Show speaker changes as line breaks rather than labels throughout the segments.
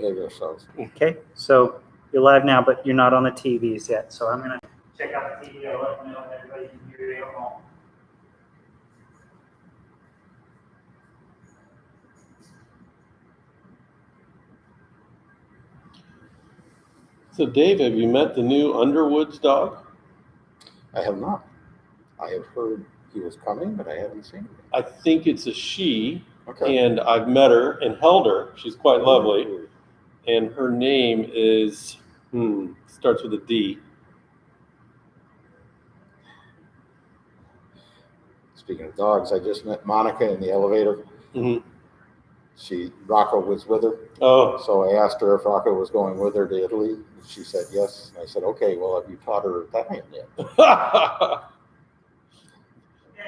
Ourselves.
Okay, so you're live now, but you're not on the TVs yet. So I'm going to check out the TV. I'll let them know if everybody can hear you at home.
So, Dave, have you met the new Underwoods dog?
I have not. I have heard he was coming, but I haven't seen him.
I think it's a she,
Okay.
and I've met her and held her. She's quite lovely. And her name is, starts with a D.
Speaking of dogs, I just met Monica in the elevator.
Mm-hmm.
Rocco was with her.
Oh.
So I asked her if Rocco was going with her to Italy. She said yes. And I said, okay, well, have you taught her Italian yet?
Okay,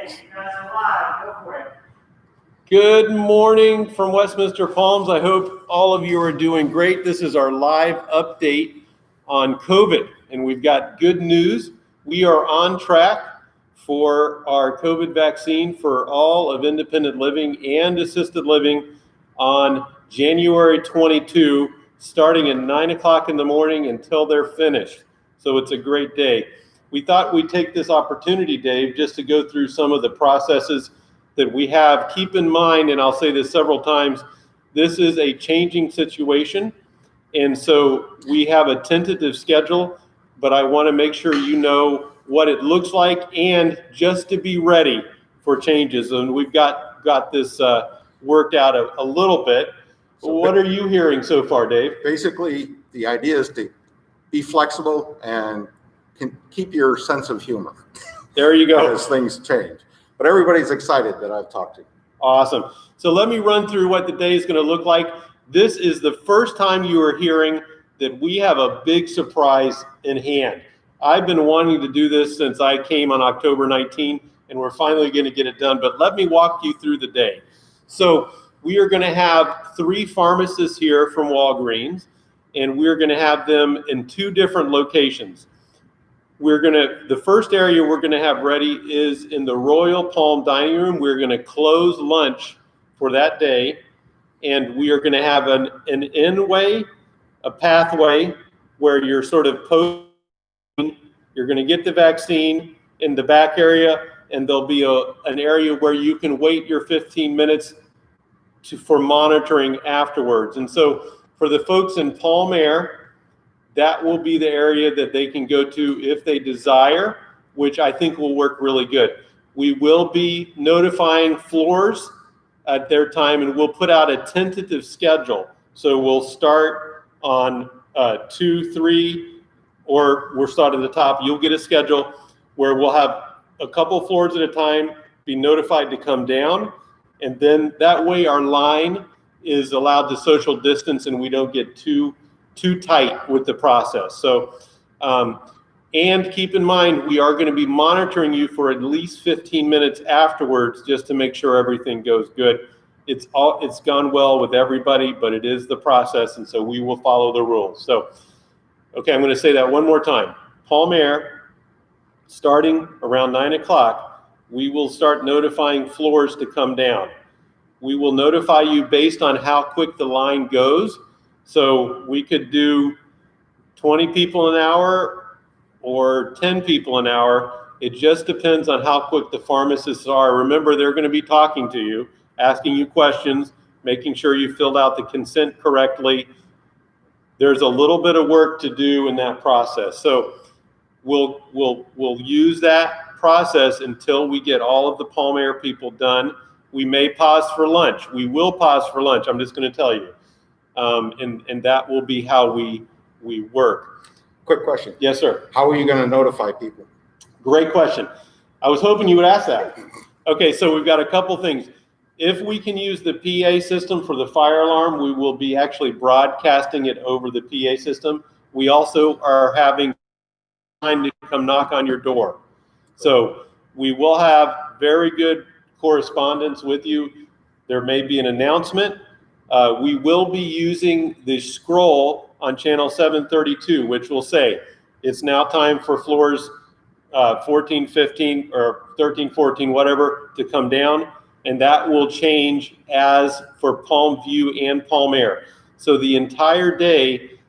you guys are live. Go for it.
Good morning from Westminster Palms. I hope all of you are doing great. This is our live update on COVID, and we've got good news. We are on track for our COVID vaccine for all of independent living and assisted living on January 22, starting at 9 o'clock in the morning until they're finished. So it's a great day. We thought we'd take this opportunity, Dave, just to go through some of the processes that we have. Keep in mind, and I'll say this several times, this is a changing situation. And so we have a tentative schedule, but I want to make sure you know what it looks like and just to be ready for changes. And we've got this worked out a little bit. So what are you hearing so far, Dave?
Basically, the idea is to be flexible and can keep your sense of humor.
There you go.
As things change. But everybody's excited that I've talked to.
Awesome. So let me run through what the day is going to look like. This is the first time you are hearing that we have a big surprise in hand. I've been wanting to do this since I came on October 19, and we're finally going to get it done. But let me walk you through the day. So we are going to have 3 pharmacists here from Walgreens, and we're going to have them in 2 different locations. The first area we're going to have ready is in the Royal Palm Dining Room. We're going to close lunch for that day, and we are going to have an in-way, a pathway where you're sort of you're going to get the vaccine in the back area, and there'll be an area where you can wait your 15 minutes for monitoring afterwards. And so for the folks in Palm Air, that will be the area that they can go to if they desire, which I think will work really good. We will be notifying floors at their time, and we'll put out a tentative schedule. So we'll start on 2, 3, or we'll start at the top. You'll get a schedule where we'll have a couple floors at a time be notified to come down, and then that way our line is allowed to social distance and we don't get too tight with the process. So, and keep in mind, we are going to be monitoring you for at least 15 minutes afterwards just to make sure everything goes good. It's gone well with everybody, but it is the process, and so we will follow the rules. So, okay, I'm going to say that one more time. Palm Air, starting around 9 o'clock, we will start notifying floors to come down. We will notify you based on how quick the line goes. So we could do 20 people an hour or 10 people an hour. It just depends on how quick the pharmacists are. Remember, they're going to be talking to you, asking you questions, making sure you filled out the consent correctly. There's a little bit of work to do in that process. So we'll use that process until we get all of the Palm Air people done. We may pause for lunch. We will pause for lunch. I'm just going to tell you. And that will be how we work.
Quick question.
Yes, sir.
How are you going to notify people?
Great question. I was hoping you would ask that. Okay, so we've got a couple things. If we can use the PA system for the fire alarm, we will be actually broadcasting it over the PA system. We also are having time to come knock on your door. So we will have very good correspondence with you. There may be an announcement. We will be using the scroll on channel 732, which will say, it's now time for floors 14, 15, or 13, 14, whatever, to come down. And that will change as for Palm View and Palm Air. So the entire day,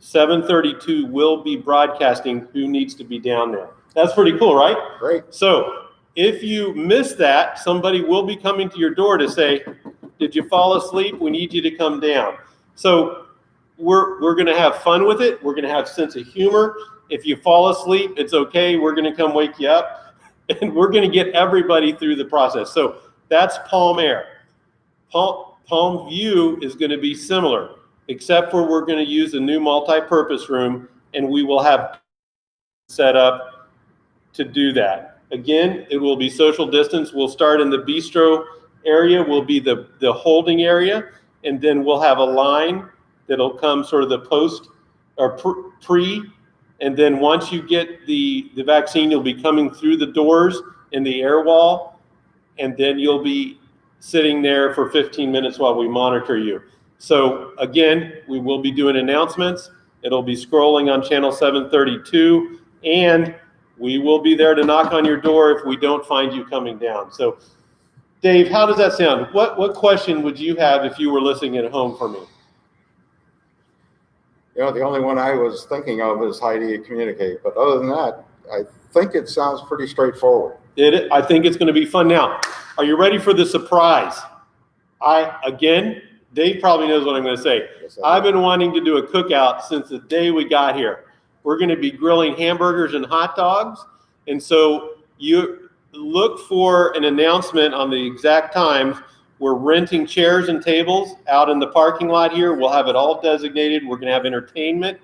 732 will be broadcasting who needs to be down there. That's pretty cool, right?
Great.
So if you miss that, somebody will be coming to your door to say, did you fall asleep? We need you to come down. So we're going to have fun with it. We're going to have sense of humor. If you fall asleep, it's okay. We're going to come wake you up, and we're going to get everybody through the process. So that's Palm Air. Palm View is going to be similar, except for we're going to use a new multi-purpose room, and we will have set up to do that. Again, it will be social distance. We'll start in the bistro area, will be the holding area, and then we'll have a line that'll come sort of the post or pre, and then once you get the vaccine, you'll be coming through the doors in the air wall, and then you'll be sitting there for 15 minutes while we monitor you. So again, we will be doing announcements. It'll be scrolling on channel 732, and we will be there to knock on your door if we don't find you coming down. So Dave, how does that sound? What question would you have if you were listening at home for me?
You know, the only one I was thinking of is how do you communicate? But other than that, I think it sounds pretty straightforward.
I think it's going to be fun. Now, are you ready for the surprise? Dave probably knows what I'm going to say.
Yes,
I've been wanting to do a cookout since the day we got here. We're going to be grilling hamburgers and hot dogs. And so you look for an announcement on the exact times. We're renting chairs and tables out in the parking lot here. We'll have it all designated. We're going to have entertainment.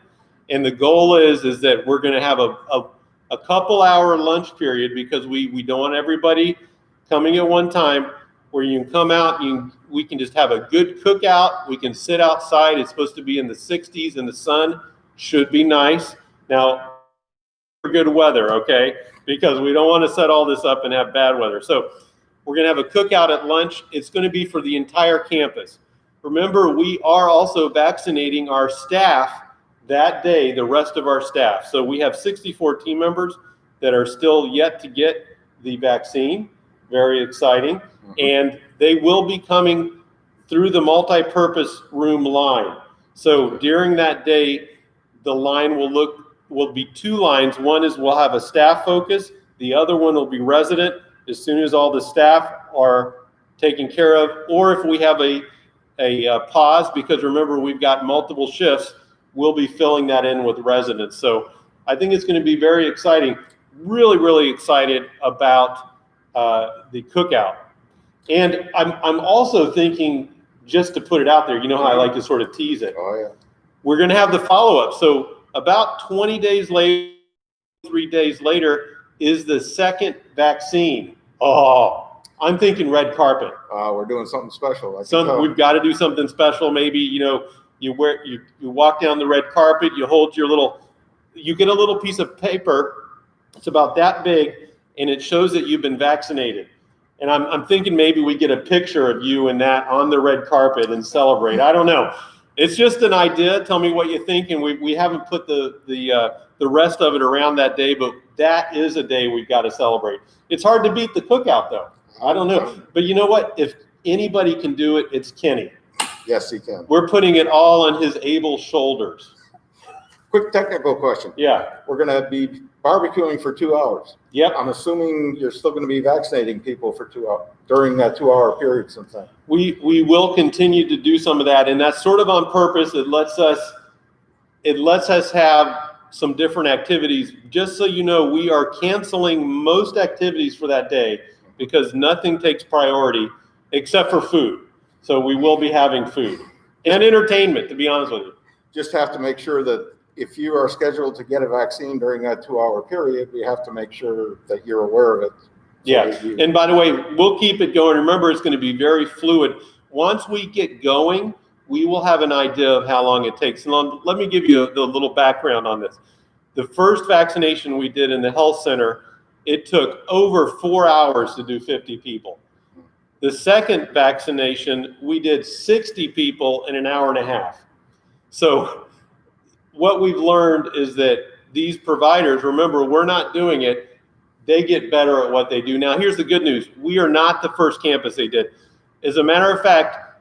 And the goal is that we're going to have a couple hour lunch period, because we don't want everybody coming at one time, where you can come out, we can just have a good cookout. We can sit outside. It's supposed to be in the 60s, and the sun should be nice. Now, for good weather, okay? Because we don't want to set all this up and have bad weather. So we're going to have a cookout at lunch. It's going to be for the entire campus. Remember, we are also vaccinating our staff that day, the rest of our staff. So we have 64 team members that are still yet to get the vaccine. Very exciting. And they will be coming through the multi-purpose room line. So during that day, the line will be two lines. One is we'll have a staff focus. The other one will be resident as soon as all the staff are taken care of, or if we have a pause, because remember, we've got multiple shifts, we'll be filling that in with residents. So I think it's going to be very exciting. Really, really excited about the cookout. And I'm also thinking, just to put it out there, you know how I like to sort of tease it.
Oh, yeah.
We're going to have the follow-up. So about 20 days later, 3 days later, is the second vaccine. Oh, I'm thinking red carpet.
We're doing something special.
We've got to do something special. Maybe, you walk down the red carpet, you get a little piece of paper. It's about that big, and it shows that you've been vaccinated. And I'm thinking maybe we get a picture of you and that on the red carpet and celebrate. I don't know. It's just an idea. Tell me what you think. And we haven't put the rest of it around that day, but that is a day we've got to celebrate. It's hard to beat the cookout, though. I don't know. But you know what? If anybody can do it, it's Kenny.
Yes, he can.
We're putting it all on his able shoulders.
Quick technical question.
Yeah.
We're going to be barbecuing for 2 hours.
Yep.
I'm assuming you're still going to be vaccinating people for 2 hours during that 2 hour period sometime.
We will continue to do some of that, and that's sort of on purpose. It lets us have some different activities. Just so you know, we are canceling most activities for that day because nothing takes priority except for food. So we will be having food and entertainment, to be honest with you.
Just have to make sure that if you are scheduled to get a vaccine during that 2 hour period, we have to make sure that you're aware of it.
Yeah, and by the way, we'll keep it going. Remember, it's going to be very fluid. Once we get going, we will have an idea of how long it takes. And let me give you a little background on this. The first vaccination we did in the health center, it took over 4 hours to do 50 people. The second vaccination, we did 60 people in an hour and a half. So what we've learned is that these providers, remember, we're not doing it. They get better at what they do. Now, here's the good news. We are not the first campus they did. As a matter of fact,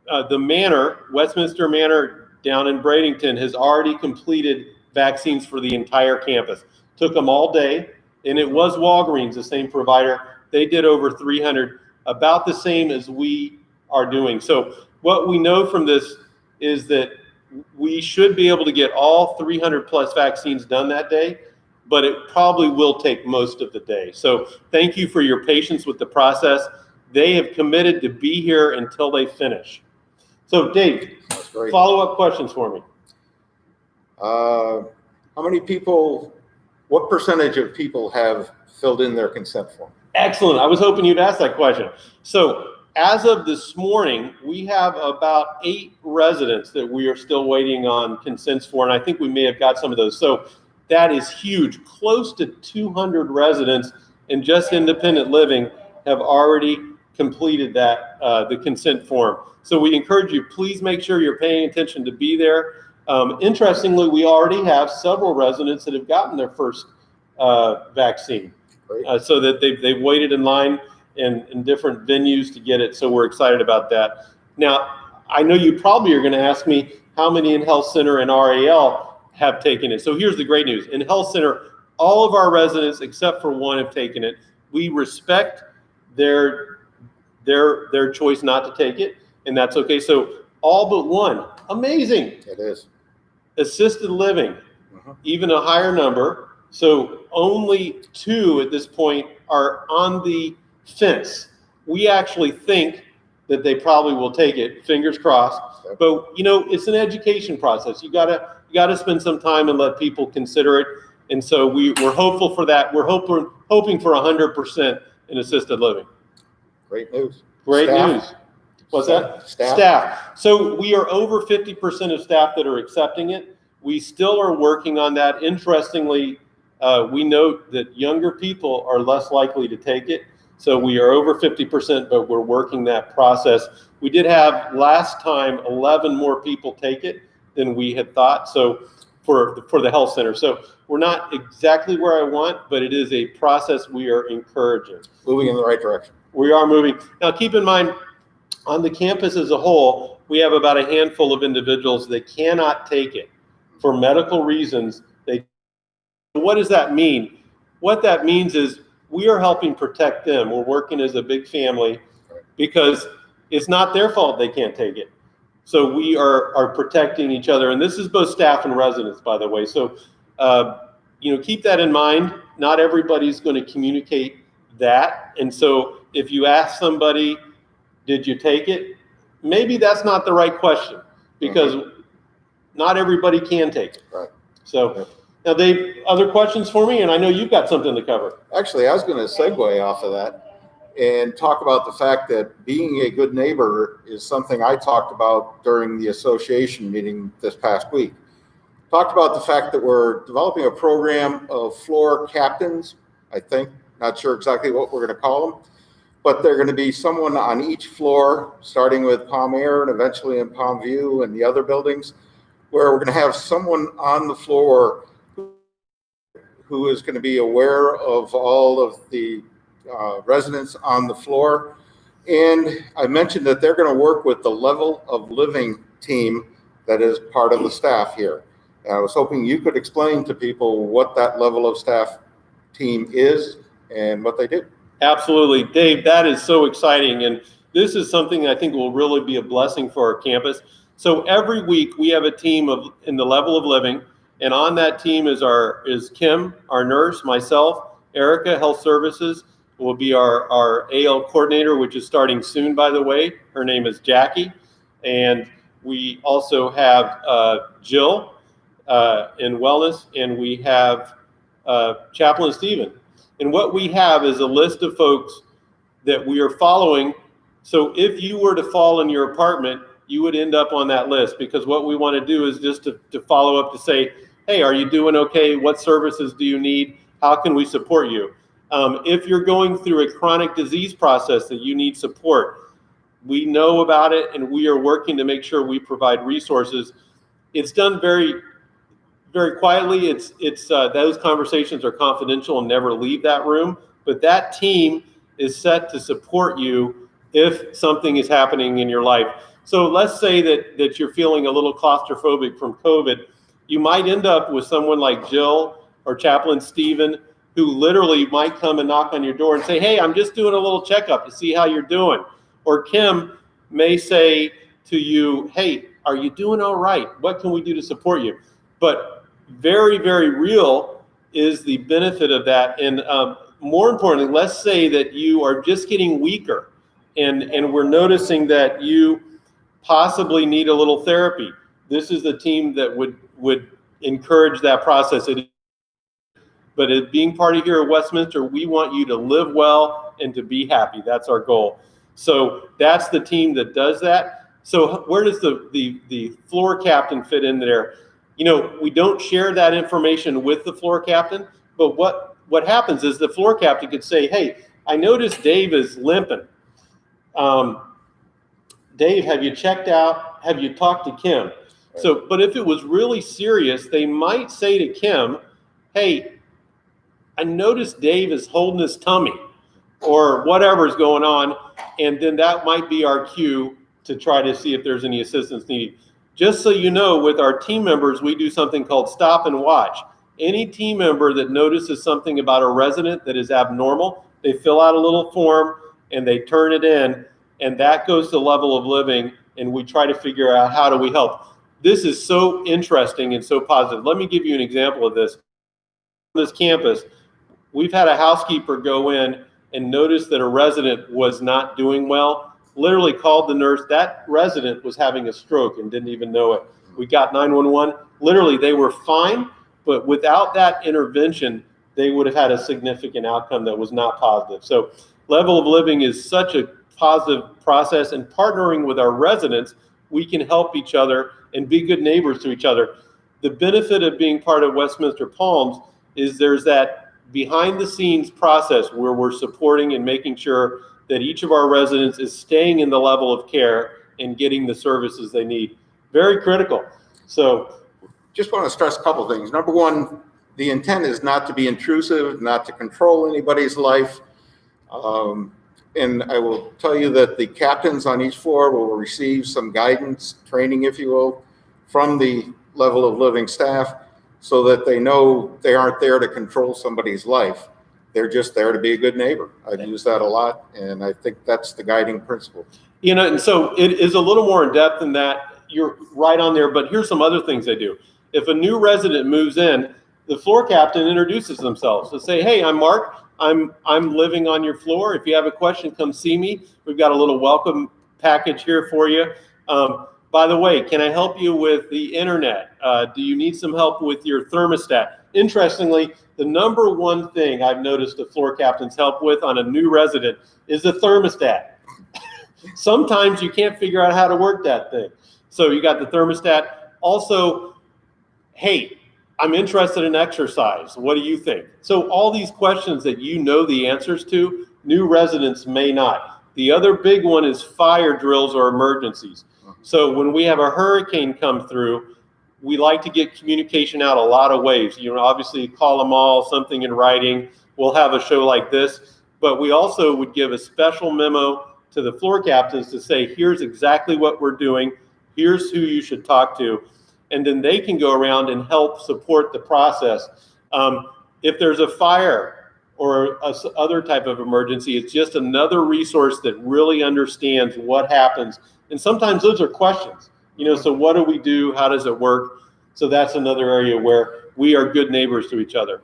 the Manor, Westminster Manor down in Bradenton, has already completed vaccines for the entire campus. Took them all day, and it was Walgreens, the same provider. They did over 300, about the same as we are doing. So what we know from this is that we should be able to get all 300 plus vaccines done that day, but it probably will take most of the day. So thank you for your patience with the process. They have committed to be here until they finish. So Dave, follow-up questions for me.
How many people, what percentage of people have filled in their consent form?
Excellent. I was hoping you'd ask that question. So as of this morning, we have about 8 residents that we are still waiting on consents for, and I think we may have got some of those. So that is huge. Close to 200 residents in just independent living have already completed that, the consent form. So we encourage you, please make sure you're paying attention to be there. Interestingly, we already have several residents that have gotten their first vaccine, so that they've waited in line in different venues to get it. So we're excited about that. Now, I know you probably are going to ask me how many in Health Center and RAL have taken it. So here's the great news. In Health Center, all of our residents except for one have taken it. We respect their choice not to take it, and that's okay. So all but one. Amazing.
It is.
Assisted living, even a higher number. So only 2 at this point are on the fence. We actually think that they probably will take it, fingers crossed.
Okay.
But it's an education process. You gotta spend some time and let people consider it. And so we're hopeful for that. We're hoping for 100% in assisted living.
Great news.
Great
Staff?
news. What's that?
Staff.
So we are over 50% of staff that are accepting it. We still are working on that. Interestingly, we note that younger people are less likely to take it. So we are over 50%, but we're working that process. We did have last time 11 more people take it than we had thought. So for the health center. So we're not exactly where I want, but it is a process we are encouraging.
Moving in the right direction.
We are moving. Now keep in mind, on the campus as a whole, we have about a handful of individuals that cannot take it for medical reasons. What does that mean? What that means is we are helping protect them. We're working as a big family because it's not their fault they can't take it. So we are protecting each other. And this is both staff and residents, by the way. So, keep that in mind. Not everybody's going to communicate that. And so if you ask somebody, did you take it? Maybe that's not the right question because not everybody can take it.
Right.
So now, Dave, other questions for me? And I know you've got something to cover.
Actually, I was going to segue off of that and talk about the fact that being a good neighbor is something I talked about during the association meeting this past week. Talked about the fact that we're developing a program of floor captains, I think, not sure exactly what we're going to call them, but they're going to be someone on each floor, starting with Palm Air and eventually in Palm View and the other buildings, where we're going to have someone on the floor who is going to be aware of all of the residents on the floor. And I mentioned that they're going to work with the level of living team that is part of the staff here. And I was hoping you could explain to people what that level of staff team is and what they do.
Absolutely. Dave, that is so exciting. And this is something I think will really be a blessing for our campus. So every week we have a team in the level of living. And on that team is Kim, our nurse, myself, Erica, health services, will be our AL coordinator, which is starting soon, by the way. Her name is Jackie. And we also have Jill in wellness, and we have Chaplain Stephen. And what we have is a list of folks that we are following. So if you were to fall in your apartment, you would end up on that list, because what we want to do is just to follow up to say, hey, are you doing okay? What services do you need? How can we support you? If you're going through a chronic disease process that you need support, we know about it and we are working to make sure we provide resources. It's done very, very quietly. Those conversations are confidential and never leave that room, but that team is set to support you if something is happening in your life. So let's say that you're feeling a little claustrophobic from COVID. You might end up with someone like Jill or Chaplain Stephen, who literally might come and knock on your door and say, hey, I'm just doing a little checkup to see how you're doing. Or Kim may say to you, hey, are you doing all right? What can we do to support you? But very, very real is the benefit of that. And more importantly, let's say that you are just getting weaker and we're noticing that you possibly need a little therapy. This is the team that would encourage that process. But as being part of here at Westminster, we want you to live well and to be happy. That's our goal. So that's the team that does that. So where does the floor captain fit in there? You know, we don't share that information with the floor captain, but what happens is the floor captain could say, hey, I noticed Dave is limping. Dave, have you checked out? Have you talked to Kim? Right. So, but if it was really serious, they might say to Kim, hey, I noticed Dave is holding his tummy or whatever's going on. And then that might be our cue to try to see if there's any assistance needed. Just so you know, with our team members, we do something called stop and watch. Any team member that notices something about a resident that is abnormal, they fill out a little form and they turn it in, and that goes to level of living, and we try to figure out how do we help. This is so interesting and so positive. Let me give you an example of this. On this campus, we've had a housekeeper go in and notice that a resident was not doing well, literally called the nurse. That resident was having a stroke and didn't even know it. We got 911. Literally, they were fine, but without that intervention, they would have had a significant outcome that was not positive. So level of living is such a positive process, and partnering with our residents, we can help each other and be good neighbors to each other. The benefit of being part of Westminster Palms is there's that behind the scenes process where we're supporting and making sure that each of our residents is staying in the level of care and getting the services they need. Very critical. So
just want to stress a couple of things. Number one, the intent is not to be intrusive, not to control anybody's life. And I will tell you that the captains on each floor will receive some guidance, training, if you will, from the level of living staff so that they know they aren't there to control somebody's life. They're just there to be a good neighbor. I've used that a lot, and I think that's the guiding principle.
You know, and so it is a little more in depth than that. You're right on there, but here's some other things they do. If a new resident moves in, the floor captain introduces themselves. So say, hey, I'm Mark. I'm living on your floor. If you have a question, come see me. We've got a little welcome package here for you. By the way, can I help you with the internet? Do you need some help with your thermostat? Interestingly, the number one thing I've noticed the floor captains help with on a new resident is the thermostat. Sometimes you can't figure out how to work that thing. So you got the thermostat. Also, hey, I'm interested in exercise. What do you think? So all these questions that you know the answers to, new residents may not. The other big one is fire drills or emergencies. So when we have a hurricane come through, we like to get communication out a lot of ways. You know, obviously call them all, something in writing. We'll have a show like this, but we also would give a special memo to the floor captains to say, here's exactly what we're doing. Here's who you should talk to. And then they can go around and help support the process. If there's a fire or other type of emergency, it's just another resource that really understands what happens. And sometimes those are questions, you know, so what do we do? How does it work? So that's another area where we are good neighbors to each other.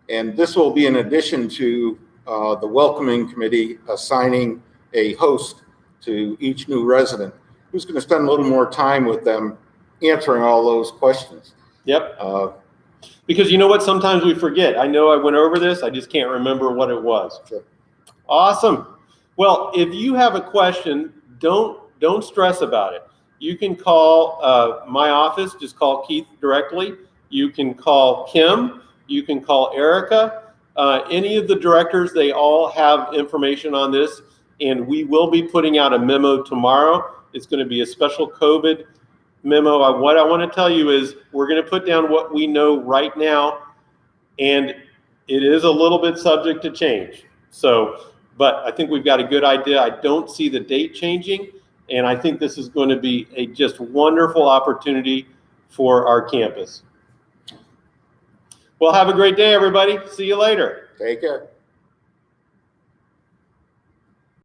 And this will be in addition to the welcoming committee assigning a host to each new resident who's going to spend a little more time with them answering all those questions.
Yep. Because you know what? Sometimes we forget. I know I went over this. I just can't remember what it was.
Sure.
Awesome. Well, if you have a question, don't stress about it. You can call my office. Just call Keith directly. You can call Kim. You can call Erica. Any of the directors, they all have information on this. And we will be putting out a memo tomorrow. It's going to be a special COVID memo. What I want to tell you is we're going to put down what we know right now, and it is a little bit subject to change. So, but I think we've got a good idea. I don't see the date changing, And I think this is going to be a just wonderful opportunity for our campus. Well, have a great day, everybody. See you later.
Take care.